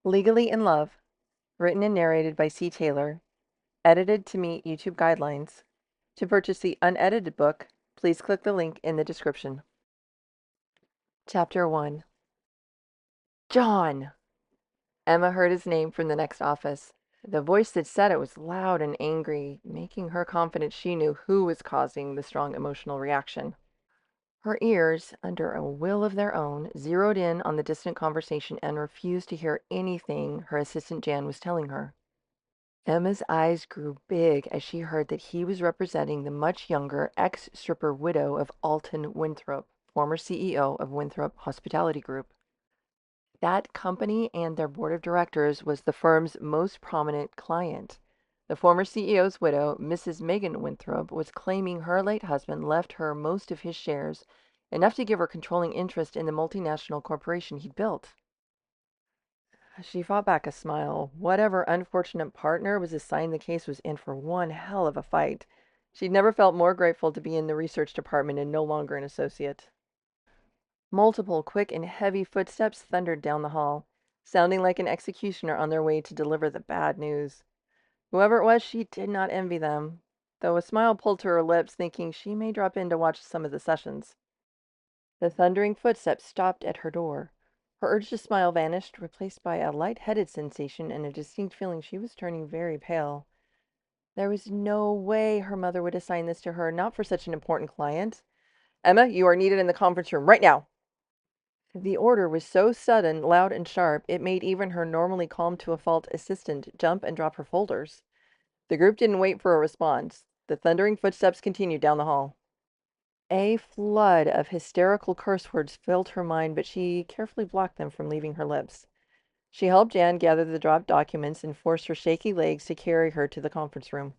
Legally in Love, written and narrated by C. Taylor, edited to meet YouTube guidelines. To purchase the unedited book, please click the link in the description. Chapter 1. John! Emma heard his name from the next office. The voice that said it was loud and angry, making her confident she knew who was causing the strong emotional reaction. Her ears, under a will of their own, zeroed in on the distant conversation and refused to hear anything her assistant Jan was telling her. Emma's eyes grew big as she heard that he was representing the much younger ex-stripper widow of Alton Winthrop, former CEO of Winthrop Hospitality Group. That company and their board of directors was the firm's most prominent client. The former CEO's widow, Mrs. Megan Winthrop, was claiming her late husband left her most of his shares, enough to give her controlling interest in the multinational corporation he'd built. She fought back a smile. Whatever unfortunate partner was assigned the case was in for one hell of a fight. She'd never felt more grateful to be in the research department and no longer an associate. Multiple quick and heavy footsteps thundered down the hall, sounding like an executioner on their way to deliver the bad news. Whoever it was, she did not envy them, though a smile pulled to her lips, thinking she may drop in to watch some of the sessions. The thundering footsteps stopped at her door. Her urge to smile vanished, replaced by a light-headed sensation and a distinct feeling she was turning very pale. There was no way her mother would assign this to her, not for such an important client. "Emma, you are needed in the conference room right now." The order was so sudden, loud, and sharp, it made even her normally calm-to-a-fault assistant jump and drop her folders. The group didn't wait for a response. The thundering footsteps continued down the hall. A flood of hysterical curse words filled her mind, but she carefully blocked them from leaving her lips. She helped Jan gather the dropped documents and forced her shaky legs to carry her to the conference room.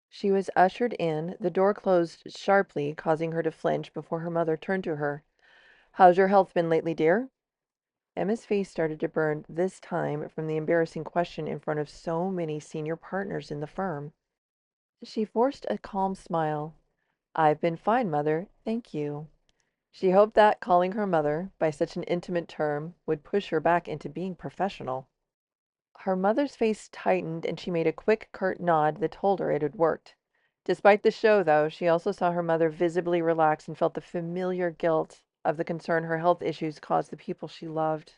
She was ushered in, the door closed sharply, causing her to flinch before her mother turned to her. "How's your health been lately, dear?" Emma's face started to burn, this time from the embarrassing question in front of so many senior partners in the firm. She forced a calm smile. "I've been fine, Mother, thank you." She hoped that calling her mother by such an intimate term would push her back into being professional. Her mother's face tightened, and she made a quick, curt nod that told her it had worked. Despite the show, though, she also saw her mother visibly relax and felt the familiar guilt of the concern her health issues caused the people she loved.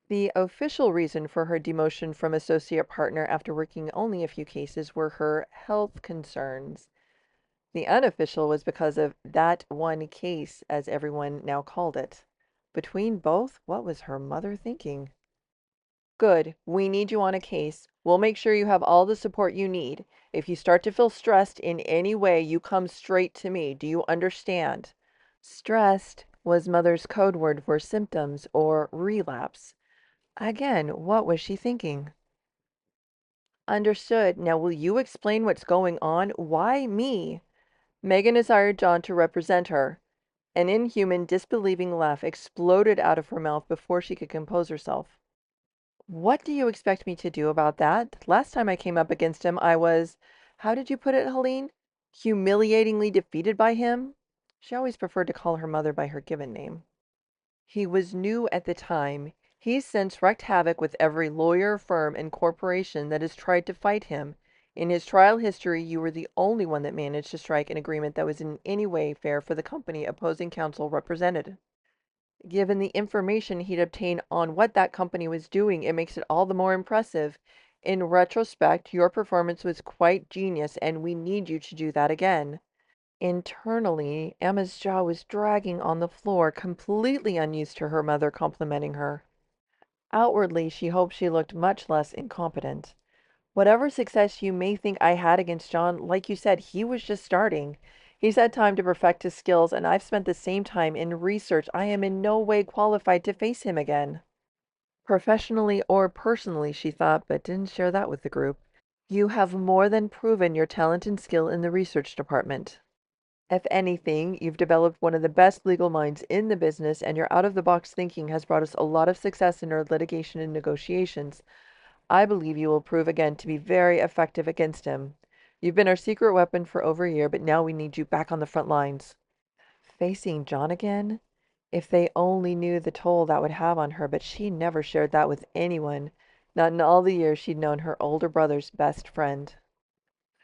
The official reason for her demotion from associate partner after working only a few cases were her health concerns. The unofficial was because of that one case, as everyone now called it. Between both, what was her mother thinking? "Good. We need you on a case. We'll make sure you have all the support you need. If you start to feel stressed in any way, you come straight to me. Do you understand?" Stressed was Mother's code word for symptoms or relapse. Again, what was she thinking? "Understood. Now will you explain what's going on? Why me?" Megan desired John to represent her. An inhuman, disbelieving laugh exploded out of her mouth before she could compose herself. "What do you expect me to do about that? Last time I came up against him, I was, how did you put it, Helene? Humiliatingly defeated by him?" She always preferred to call her mother by her given name. "He was new at the time. He's since wreaked havoc with every lawyer, firm, and corporation that has tried to fight him. In his trial history, you were the only one that managed to strike an agreement that was in any way fair for the company opposing counsel represented. Given the information he'd obtained on what that company was doing, it makes it all the more impressive. In retrospect, your performance was quite genius, and we need you to do that again." Internally, Emma's jaw was dragging on the floor, completely unused to her mother complimenting her. Outwardly, she hoped she looked much less incompetent. "Whatever success you may think I had against John, like you said, he was just starting. He's had time to perfect his skills, and I've spent the same time in research. I am in no way qualified to face him again." Professionally or personally, she thought, but didn't share that with the group. "You have more than proven your talent and skill in the research department. If anything, you've developed one of the best legal minds in the business, and your out-of-the-box thinking has brought us a lot of success in our litigation and negotiations. I believe you will prove again to be very effective against him. You've been our secret weapon for over a year, but now we need you back on the front lines." Facing John again? If they only knew the toll that would have on her, but she never shared that with anyone, not in all the years she'd known her older brother's best friend.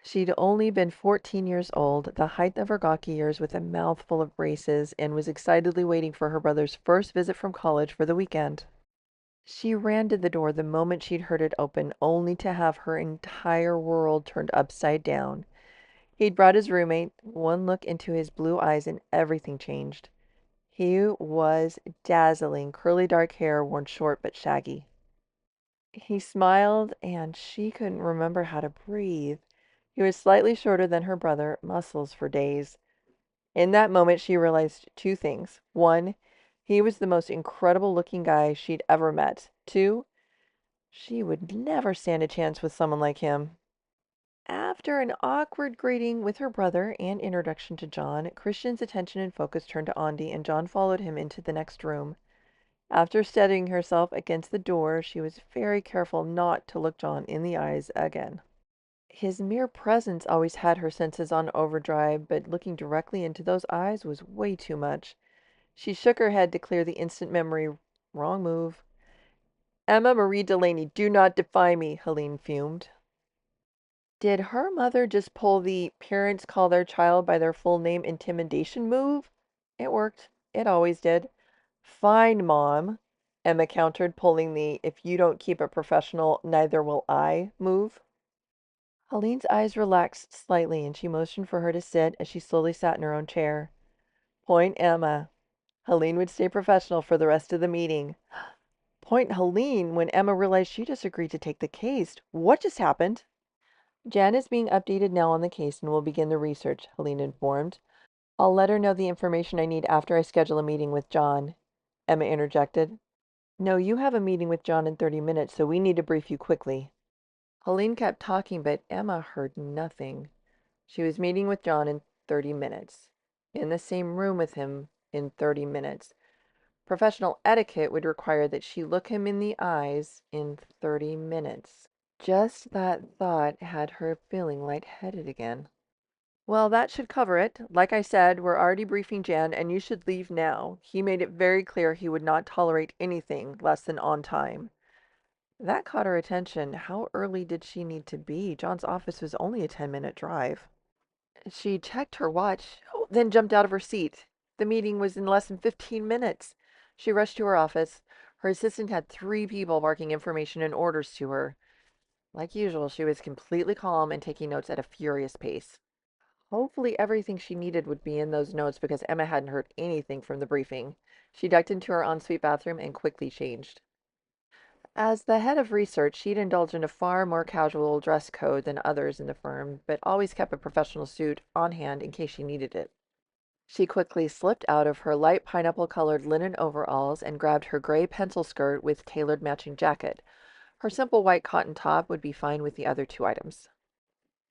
She'd only been 14 years old, the height of her gawky years, with a mouthful of braces, and was excitedly waiting for her brother's first visit from college for the weekend. She ran to the door the moment she'd heard it open, only to have her entire world turned upside down. He'd brought his roommate. One look into his blue eyes and everything changed. He was dazzling, curly dark hair worn short but shaggy. He smiled, and she couldn't remember how to breathe. He was slightly shorter than her brother, muscles for days. In that moment, she realized two things. One, he was the most incredible looking guy she'd ever met. Two, she would never stand a chance with someone like him. After an awkward greeting with her brother and introduction to John, Christian's attention and focus turned to Andi, and John followed him into the next room. After steadying herself against the door, she was very careful not to look John in the eyes again. His mere presence always had her senses on overdrive, but looking directly into those eyes was way too much. She shook her head to clear the instant memory. Wrong move. Emma Marie Delaney, do not defy me, Helene fumed. Did her mother just pull the parents call their child by their full name intimidation move? It worked. It always did. Fine, Mom, Emma countered, pulling the if you don't keep it professional, neither will I move. Helene's eyes relaxed slightly, and she motioned for her to sit as she slowly sat in her own chair. Point Emma. Helene would stay professional for the rest of the meeting. Point Helene when Emma realized she just agreed to take the case. What just happened? Jan is being updated now on the case and will begin the research, Helene informed. I'll let her know the information I need after I schedule a meeting with John, Emma interjected. No, you have a meeting with John in 30 minutes, so we need to brief you quickly. Helene kept talking, but Emma heard nothing. She was meeting with John in 30 minutes. In the same room with him in 30 minutes. Professional etiquette would require that she look him in the eyes in 30 minutes. Just that thought had her feeling lightheaded again. Well, that should cover it. Like I said, we're already briefing Jan, and you should leave now. He made it very clear he would not tolerate anything less than on time. That caught her attention. How early did she need to be? John's office was only a 10-minute drive. She checked her watch, then jumped out of her seat. The meeting was in less than 15 minutes. She rushed to her office. Her assistant had 3 people barking information and orders to her. Like usual, she was completely calm and taking notes at a furious pace. Hopefully everything she needed would be in those notes because Emma hadn't heard anything from the briefing. She ducked into her ensuite bathroom and quickly changed. As the head of research, she'd indulged in a far more casual dress code than others in the firm, but always kept a professional suit on hand in case she needed it. She quickly slipped out of her light pineapple-colored linen overalls and grabbed her gray pencil skirt with tailored matching jacket. Her simple white cotton top would be fine with the other 2 items.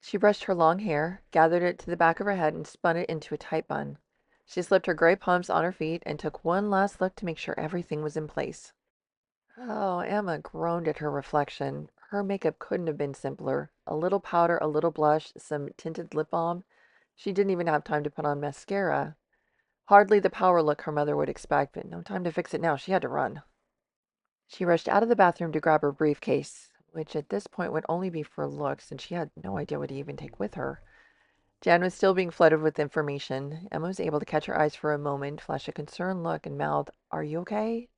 She brushed her long hair, gathered it to the back of her head, and spun it into a tight bun. She slipped her gray pumps on her feet and took one last look to make sure everything was in place. Oh, Emma groaned at her reflection. Her makeup couldn't have been simpler. A little powder, a little blush, some tinted lip balm. She didn't even have time to put on mascara. Hardly the power look her mother would expect, but no time to fix it now. She had to run. She rushed out of the bathroom to grab her briefcase, which at this point would only be for looks, and she had no idea what to even take with her. Jan was still being flooded with information. Emma was able to catch her eyes for a moment, flash a concerned look, and mouth, "Are you okay?"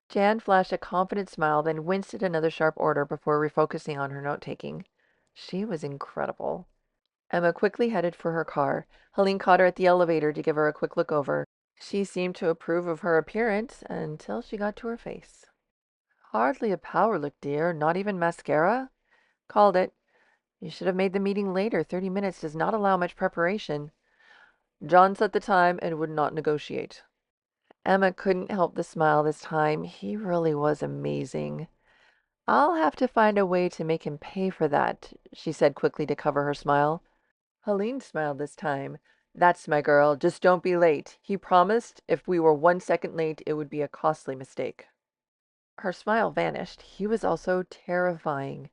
Jan flashed a confident smile, then winced at another sharp order before refocusing on her note-taking. She was incredible. Emma quickly headed for her car. Helene caught her at the elevator to give her a quick look over. She seemed to approve of her appearance until she got to her face. Hardly a power look, dear. Not even mascara? Called it. You should have made the meeting later. 30 minutes does not allow much preparation. John set the time and would not negotiate. Emma couldn't help the smile this time. He really was amazing. I'll have to find a way to make him pay for that, she said quickly to cover her smile. Helene smiled this time. That's my girl. Just don't be late. He promised if we were 1 second late, it would be a costly mistake. Her smile vanished. He was also terrifying.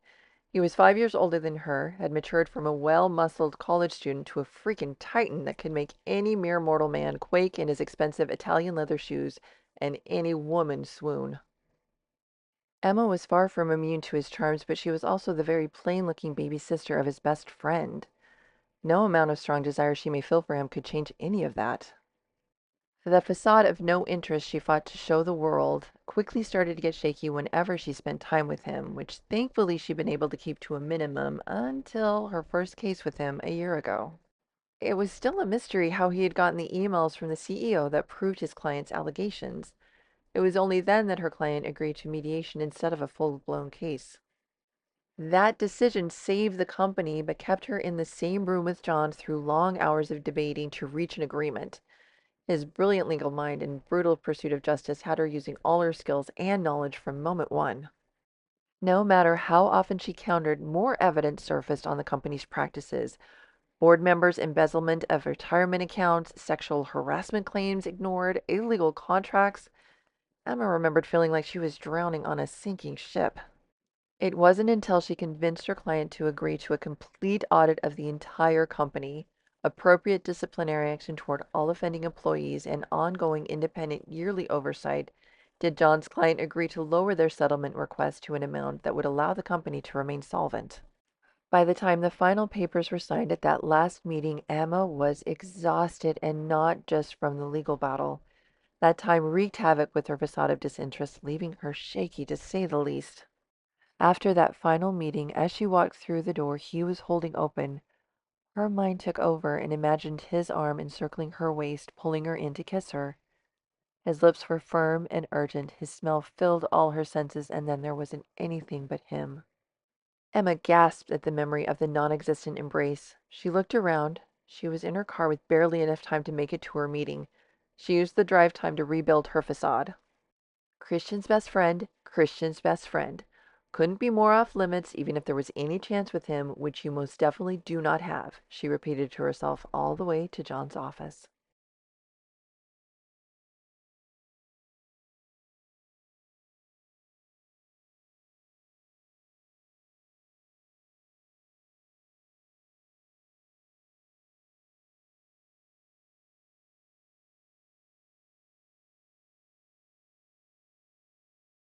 He was 5 years older than her, had matured from a well-muscled college student to a freaking titan that could make any mere mortal man quake in his expensive Italian leather shoes and any woman swoon. Emma was far from immune to his charms, but she was also the very plain-looking baby sister of his best friend. No amount of strong desire she may feel for him could change any of that. The facade of no interest she fought to show the world quickly started to get shaky whenever she spent time with him, which thankfully she'd been able to keep to a minimum until her first case with him a year ago. It was still a mystery how he had gotten the emails from the CEO that proved his client's allegations. It was only then that her client agreed to mediation instead of a full-blown case. That decision saved the company but kept her in the same room with John through long hours of debating to reach an agreement. His brilliant legal mind and brutal pursuit of justice had her using all her skills and knowledge from moment one. No matter how often she countered, more evidence surfaced on the company's practices. Board members' embezzlement of retirement accounts, sexual harassment claims ignored, illegal contracts. Emma remembered feeling like she was drowning on a sinking ship. It wasn't until she convinced her client to agree to a complete audit of the entire company, appropriate disciplinary action toward all offending employees, and ongoing independent yearly oversight did John's client agree to lower their settlement request to an amount that would allow the company to remain solvent. By the time the final papers were signed at that last meeting, Emma was exhausted, and not just from the legal battle. That time wreaked havoc with her facade of disinterest, leaving her shaky to say the least. After that final meeting, as she walked through the door he was holding open, her mind took over and imagined his arm encircling her waist, pulling her in to kiss her. His lips were firm and urgent, his smell filled all her senses, and then there wasn't anything but him. Emma gasped at the memory of the non-existent embrace. She looked around. She was in her car with barely enough time to make it to her meeting. She used the drive time to rebuild her facade. Christian's best friend, Christian's best friend. Couldn't be more off limits even if there was any chance with him, which you most definitely do not have, she repeated to herself all the way to John's office.